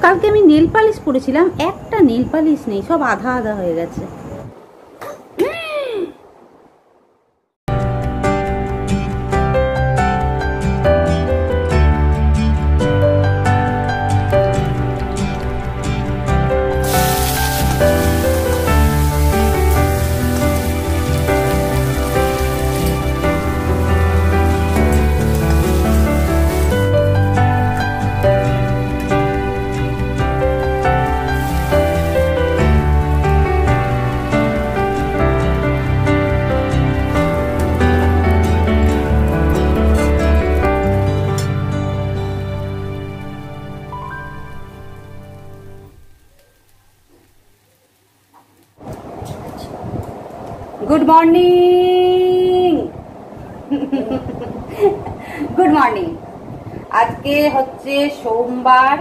কালকে আমি nail polish পরেছিলাম, একটা নেল পালিশ নেই, সব আধা আধা হয়ে গেছে। Good morning, good morning. আজকে হচ্ছে সোমবার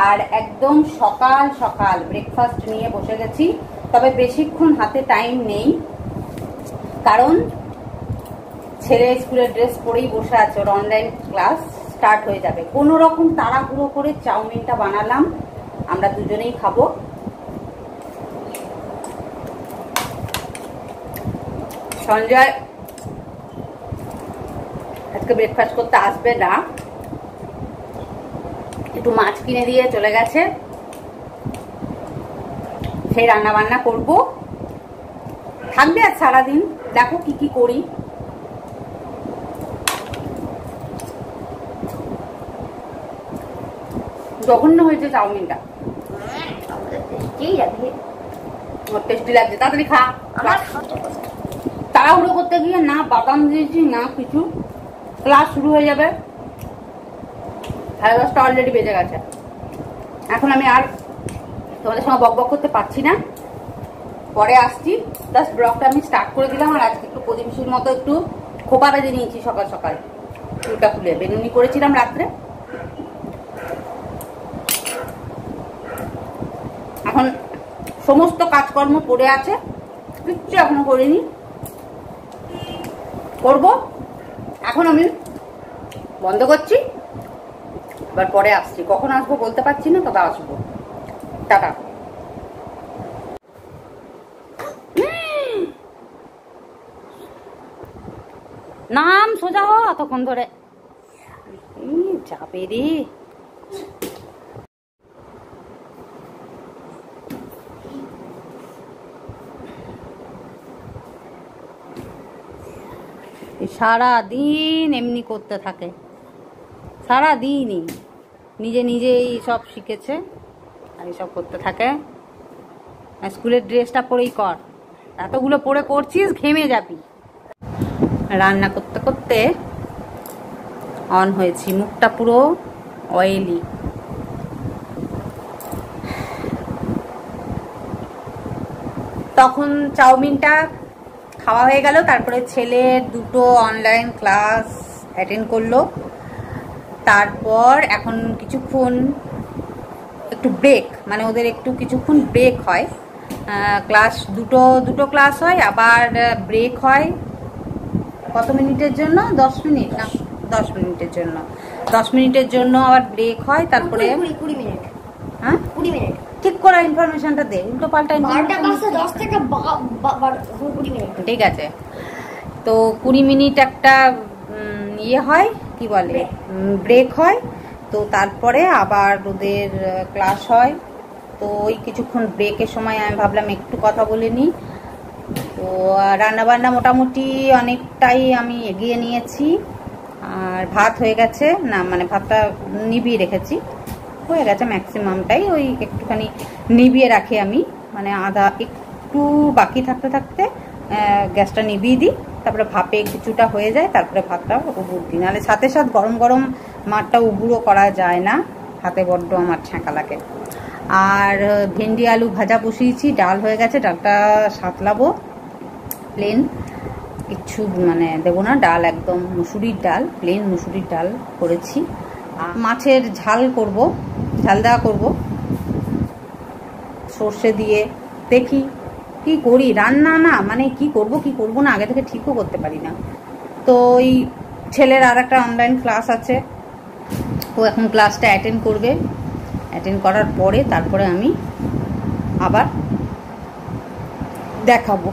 আর একদম সকাল সকাল ব্রেকফাস্ট নিয়ে বসে গেছি। তবে বেশিক্ষণ হাতে টাইম নেই, কারণ ছেলে স্কুলের ড্রেস পরেই বসে আছে, ওর অনলাইন ক্লাস স্টার্ট হয়ে যাবে। কোনো রকম তাড়াহুড়ো করে চাউমিনটা বানালাম, আমরা দুজনেই খাবো। সঞ্জয় আজকে ব্রেকফাস্ট করতে আসবে না, একটু মাছ কিনে দিয়ে চলে গেছে। সেই রান্না বান্না করবো, থাকবে আজ সারাদিন। দেখো কি কি করি। জঘন্য হয়েছে চাউমিনটা, টেস্টি লাগছে। তাড়াতাড়ি খা। তাড়াহুড়ো করতে গিয়ে না বাদাম দিয়েছি না কিছু, ক্লাস শুরু হয়ে যাবে। 10:30 অলরেডি বেজে গেছে। এখন আমি আর তোমাদের সঙ্গে বক বক করতে পারছি না, পরে আসছি। জাস্ট ব্লগটা আমি স্টার্ট করে দিলাম। আর আজকে একটু প্রতিবেশীর মতো একটু খোপা বেঁধে নিয়েছি সকাল সকাল, চুলটা খুলে বেনুনি করেছিলাম রাত্রে। এখন সমস্ত কাজকর্ম পড়ে আছে, কিচ্ছু এখনো করিনি, করবো। এখন আমি বন্ধ করছি, এবার পরে আসছি। কখন আসবো বলতে পারছি না, তবে আসবো। টাটা। নাম সোজা হো, এতক্ষণ ধরে চাপে রে। সারা দিন এমনি করতে থাকে, সারা দিনই নিজে নিজেই সব শিখেছে আর সব করতে থাকে। স্কুলের ড্রেসটা পরেই কর, এতগুলো পরে করছিস ঘেমে যাবি। রান্না করতে করতে অন হয়েছি, মুখটা পুরো অয়েলি। তখন চাউমিনটা খাওয়া হয়ে গেল, তারপরে ছেলের দুটো অনলাইন ক্লাস অ্যাটেন্ড করলো। তারপর এখন কিছুক্ষণ একটু ব্রেক, মানে ওদের একটু কিছুক্ষণ ব্রেক হয়। ক্লাস দুটো ক্লাস হয়, আবার ব্রেক হয় কত মিনিটের জন্য? 10 মিনিট না 10 মিনিটের জন্য। 10 মিনিটের জন্য আবার ব্রেক হয়, তারপরে 20 মিনিট। হ্যাঁ 20 মিনিট ঠিক করা ইনফরমেশনটা দে, উল্টো পাল্টা ঠিক আছে। তো 20 মিনিট একটা ইয়ে হয়, কি বলে, ব্রেক হয়। তো তারপরে আবার ওদের ক্লাস হয়। তো ওই কিছুক্ষণ ব্রেকের সময় আমি ভাবলাম একটু কথা বলে নিই। তো রান্নাবান্না মোটামুটি অনেকটাই আমি এগিয়ে নিয়েছি, আর ভাত হয়ে গেছে। না মানে ভাতটা নিভিয়ে রেখেছি, হয়ে গেছে ম্যাক্সিমামটাই। ওই একটুখানি নিভিয়ে রাখি আমি, মানে আধা একটু বাকি থাকতে থাকতে গ্যাসটা নিভিয়ে দিই, তারপরে ভাপে কিছুটা হয়ে যায়, তারপরে ভাতটা উবুর দিই। নাহলে সাথে সাথে গরম গরম মাঠটা উবুরও করা যায় না, হাতে বড্ড আমার ছ্যাঁকা লাগে। আর ভেন্ডি আলু ভাজা বসিয়েছি, ডাল হয়ে গেছে, ডালটা সাতলাবো। প্লেন কিচ্ছু মানে দেবো না, ডাল একদম মুসুরির ডাল, প্লেন মুসুরির ডাল করেছি। মাছের ঝাল করব, ঝাল দেওয়া করবো সর্ষে দিয়ে। দেখি কি করি রান্না, না মানে কি করব না আগে থেকে ঠিকও করতে পারি না। তো ওই ছেলের আর একটা অনলাইন ক্লাস আছে, ও এখন ক্লাসটা অ্যাটেন্ড করবে। অ্যাটেন্ড করার পরে তারপরে আমি আবার দেখাবো।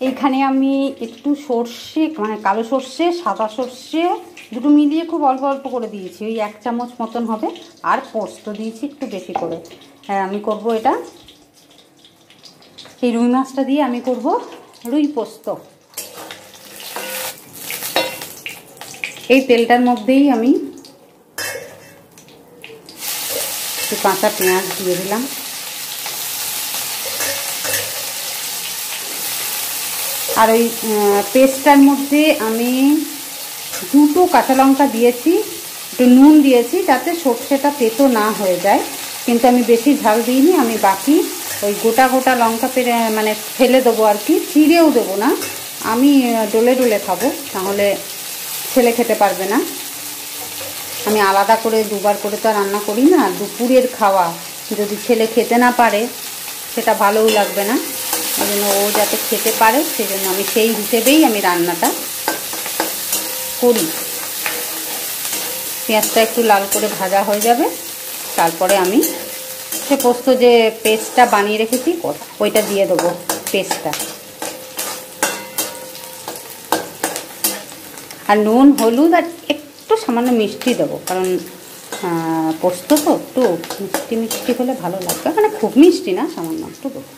এখানে আমি একটু সর্ষে মানে কালো সর্ষে সাদা সর্ষে দুটো মিলিয়ে খুব অল্প অল্প করে দিয়েছি, ওই 1 চামচ মতন হবে। আর পোস্ত দিয়েছি একটু বেশি করে। হ্যাঁ, আমি করব এটা, এই রুই মাছটা দিয়ে আমি করব রুই পোস্ত। এই তেলটার মধ্যেই আমি একটু কাঁচা পেঁয়াজ দিয়ে দিলাম, আর ওই পেস্টটার মধ্যে আমি 2টো কাঁচা লঙ্কা দিয়েছি, একটু নুন দিয়েছি যাতে সর্ষেটা তেতো না হয়ে যায়, কিন্তু আমি বেশি ঝাল দিইনি। আমি বাকি ওই গোটা গোটা লঙ্কা মানে ফেলে দেবো আর কি, চিড়েও দেবো না, আমি ডলে ডলে খাবো, তাহলে ছেলে খেতে পারবে না। আমি আলাদা করে 2বার করে তো রান্না করি না, দুপুরের খাওয়া যদি ছেলে খেতে না পারে সেটা ভালোও লাগবে না, ওই জন্য ও যাতে খেতে পারে সেই জন্য আমি সেই হিসেবেই আমি রান্নাটা করি। পেঁয়াজটা একটু লাল করে ভাজা হয়ে যাবে, তারপরে আমি সে পোস্ত যে পেস্টটা বানিয়ে রেখেছি ওইটা দিয়ে দেবো, পেস্টটা। আর নুন হলুদ আর একটু সামান্য মিষ্টি দেবো, কারণ পোস্ত তো একটু মিষ্টি মিষ্টি হলে ভালো লাগবে, মানে খুব মিষ্টি না, সামান্য একটু দেবো।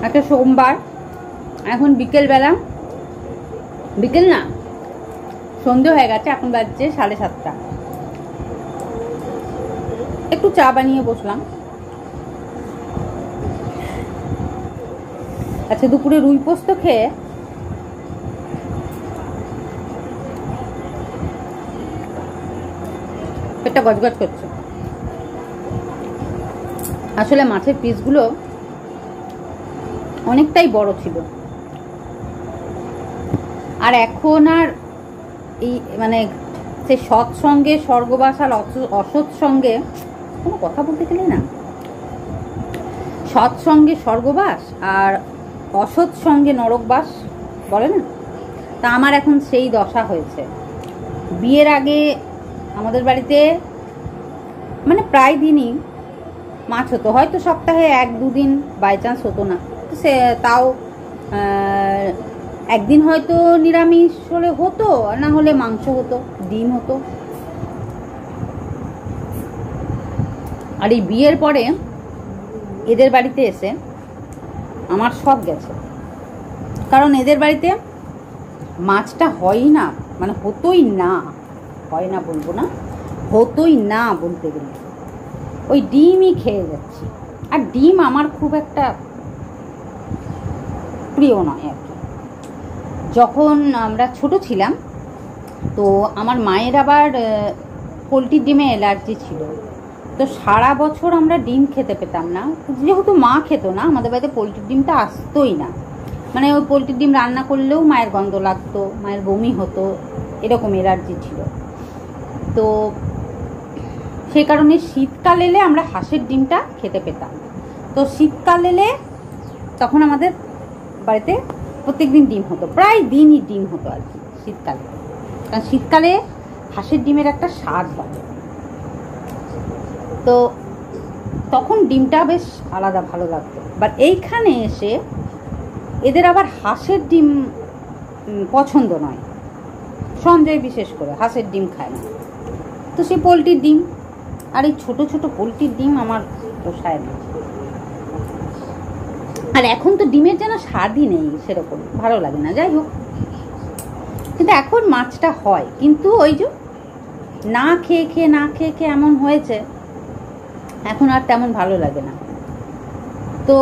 একটা সোমবার, এখন বিকেলবেলা, বিকেল না সন্ধে হয়ে গেছে, এখন বাজছে 7:30। একটু চা বানিয়ে বসলাম। আচ্ছা, দুপুরে রুই পোস্ত খেয়ে পেটটা গজগজ করছে। আসলে মাছের পিসগুলো অনেকটাই বড় ছিল, আর এখন আর এই মানে সে সৎসঙ্গে স্বর্গবাস আর অসৎ সঙ্গে কোনো কথা বলতে গেলে না, সৎসঙ্গে স্বর্গবাস আর অসৎ সঙ্গে নরকবাস বলে না, তা আমার এখন সেই দশা হয়েছে। বিয়ের আগে আমাদের বাড়িতে মানে প্রায় দিনই মাছ হতো, হয়তো সপ্তাহে 1-2 দিন বাই চান্স হতো না, সে তাও একদিন হয়তো নিরামিষ হলে হতো, না হলে মাংস হতো, ডিম হতো। আর এই বিয়ের পরে এদের বাড়িতে এসে আমার সব গেছে, কারণ এদের বাড়িতে মাছটা হয়ই না, মানে হতোই না, হয় না বলবো না, হতোই না বলতে গেলে, ওই ডিমই খেয়ে যাচ্ছি। আর ডিম আমার খুব একটা প্রিয় নয় আর কি। যখন আমরা ছোট ছিলাম তো আমার মায়ের আবার পোলট্রির ডিমে অ্যালার্জি ছিল, তো সারা বছর আমরা ডিম খেতে পেতাম না, যেহেতু মা খেত না, আমাদের বাড়িতে পোলট্রির ডিমটা আসতোই না। মানে ওই পোলট্রির ডিম রান্না করলেও মায়ের গন্ধ লাগতো, মায়ের বমি হতো, এরকম এলার্জি ছিল। তো সেই কারণে শীতকাল এলে আমরা হাঁসের ডিমটা খেতে পেতাম। তো শীতকাল এলে তখন আমাদের বাড়িতে প্রত্যেকদিন ডিম হতো, প্রায় দিনই ডিম হতো আর কি শীতকালে, কারণ শীতকালে হাঁসের ডিমের একটা স্বাদ হয়। তো তখন ডিমটা বেশ আলাদা ভালো লাগতো। বাট এইখানে এসে এদের আবার হাঁসের ডিম পছন্দ নয়, সঞ্জয় বিশেষ করে হাঁসের ডিম খায় না। তো সে পোলট্রির ডিম, আর এই ছোটো ছোটো পোলট্রির ডিম আমার পোষায় না। আর এখন তো ডিমের যেন স্বাদই নেই, সেরকম ভালো লাগে না। যাই হোক, কিন্তু এখন মাছটা হয়, কিন্তু ওই যে না খেয়ে খেয়ে এমন হয়েছে, এখন আর তেমন ভালো লাগে না। তো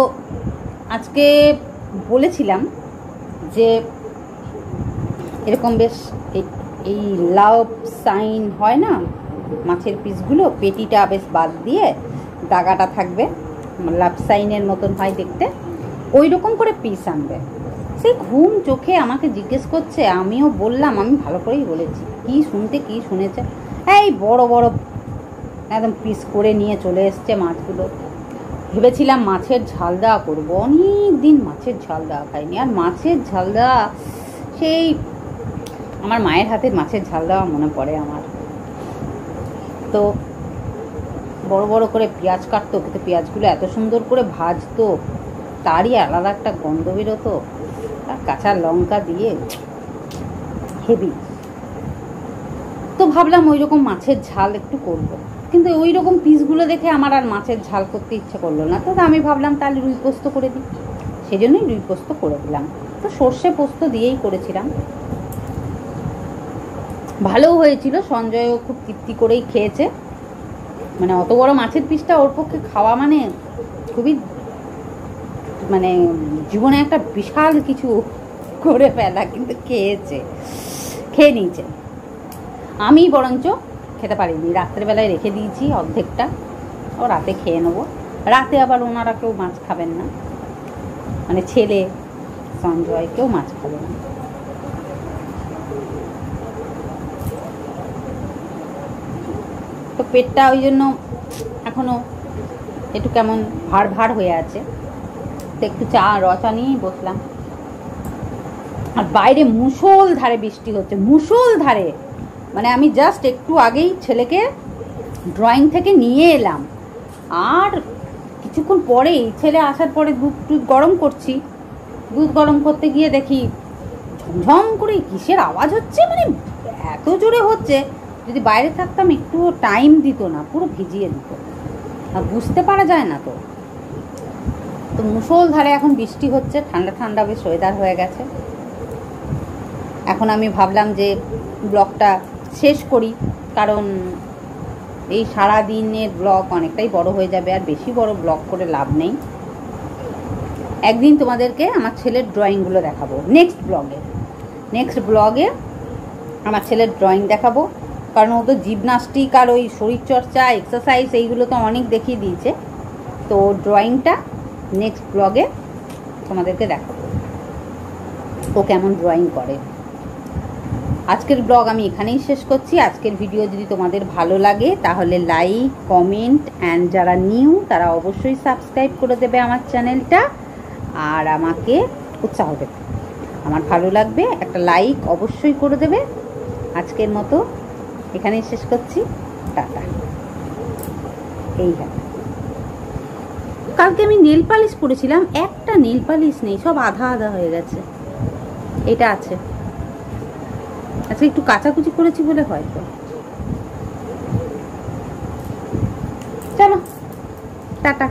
আজকে বলেছিলাম যে এরকম বেশ এই লাভ সাইন হয় না মাছের পিসগুলো, পেটিটা বেশ বাদ দিয়ে দাগাটা থাকবে, লাভ সাইনের মতন হয় দেখতে, ওই রকম করে পিস আনবে। সেই ঘুম চোখে আমাকে জিজ্ঞেস করছে, আমিও বললাম, আমি ভালো করেই বলেছি, কি শুনেছে, এই বড় বড় একদম পিস করে নিয়ে চলে এসছে মাছগুলো। ভেবেছিলাম মাছের ঝাল দেওয়া করবো, অনেক দিন মাছের ঝাল দেওয়া খাইনি। আর মাছের ঝাল দেওয়া, সেই আমার মায়ের হাতের মাছের ঝাল দেওয়া মনে পড়ে আমার। তো বড় বড় করে পেঁয়াজ কাটতো, কিন্তু পেঁয়াজগুলো এত সুন্দর করে ভাজতো, তারই আলাদা একটা গন্ধ বেরোতো, আর কাঁচা লঙ্কা দিয়ে হেভি। তো ভাবলাম ওই রকম মাছের ঝাল একটু করব, কিন্তু ওই রকম পিসগুলো দেখে আমার আর মাছের ঝাল করতে ইচ্ছে করলো না। তো আমি ভাবলাম তাহলে রুই পোস্ত করে দিই, সেই জন্যই রুই পোস্ত করে দিলাম। তো সর্ষে পোস্ত দিয়েই করেছিলাম, ভালোও হয়েছিল। সঞ্জয়ও খুব তৃপ্তি করেই খেয়েছে। মানে অত বড় মাছের পিসটা ওর পক্ষে খাওয়া মানে খুবই, মানে জীবনে একটা বিশাল কিছু করে ফেলা, কিন্তু খেয়ে নিয়েছে। আমি বরঞ্চ খেতে পারিনি, রাত্রেবেলায় রেখে দিয়েছি অর্ধেকটা, ও রাতে খেয়ে নেবো। রাতে আবার ওনারা কেউ মাছ খাবেন না, মানে ছেলে সঞ্জয় কেউ মাছ খাবে না। তো পেটটা ওই জন্য এখনো একটু কেমন ভার হয়ে আছে। তো একটু চা নিয়েই বসলাম। আর বাইরে মুষলধারে বৃষ্টি হচ্ছে, মুষলধারে। মানে আমি জাস্ট একটু আগেই ছেলেকে ড্রয়িং থেকে নিয়ে এলাম, আর কিছুক্ষণ পরেই ছেলে আসার পরে দুধ গরম করছি। দুধ গরম করতে গিয়ে দেখি ঝমঝম করে কিসের আওয়াজ হচ্ছে, মানে এত জোরে হচ্ছে, যদি বাইরে থাকতাম একটু টাইম দিত না, পুরো ভিজিয়ে দিত, আর বুঝতে পারা যায় না। তো মুষলধারে এখন বৃষ্টি হচ্ছে, ঠান্ডা ঠান্ডা বেশ ওয়েদার হয়ে গেছে। এখন আমি ভাবলাম যে ব্লগটা শেষ করি, কারণ এই সারা দিনের ব্লগ অনেকটাই বড় হয়ে যাবে, আর বেশি বড় ব্লগ করে লাভ নেই। একদিন তোমাদেরকে আমার ছেলের ড্রয়িংগুলো দেখাবো, নেক্সট ব্লগে আমার ছেলের ড্রয়িং দেখাবো, কারণ ও তো জিমনাস্টিক আর ওই শরীরচর্চা এক্সারসাইজ এইগুলো তো অনেক দেখিয়ে দিয়েছে। তো ড্রয়িংটা নেক্সট ব্লগে তোমাদেরকে দেখাবো, ও কেমন ড্রয়িং করে। আজকের ব্লগ আমি এখানেই শেষ করছি। আজকের ভিডিও যদি তোমাদের ভালো লাগে তাহলে লাইক, কমেন্ট, অ্যান্ড যারা নিউ তারা অবশ্যই সাবস্ক্রাইব করে দেবে আমার চ্যানেলটা, আর আমাকে উৎসাহ দেবে। আমার ভালো লাগবে, একটা লাইক অবশ্যই করে দেবে। আজকের মতো এখানেই শেষ করছি, টাটা। এই কালকে আমি নেল পালিশ করেছিলাম, একটা নেল পালিশ নেই, সব আধা হয়ে গেছে। এটা আছে, আচ্ছা একটু কাচাকুচি করেছি বলে হয়তো। চলো টাটা।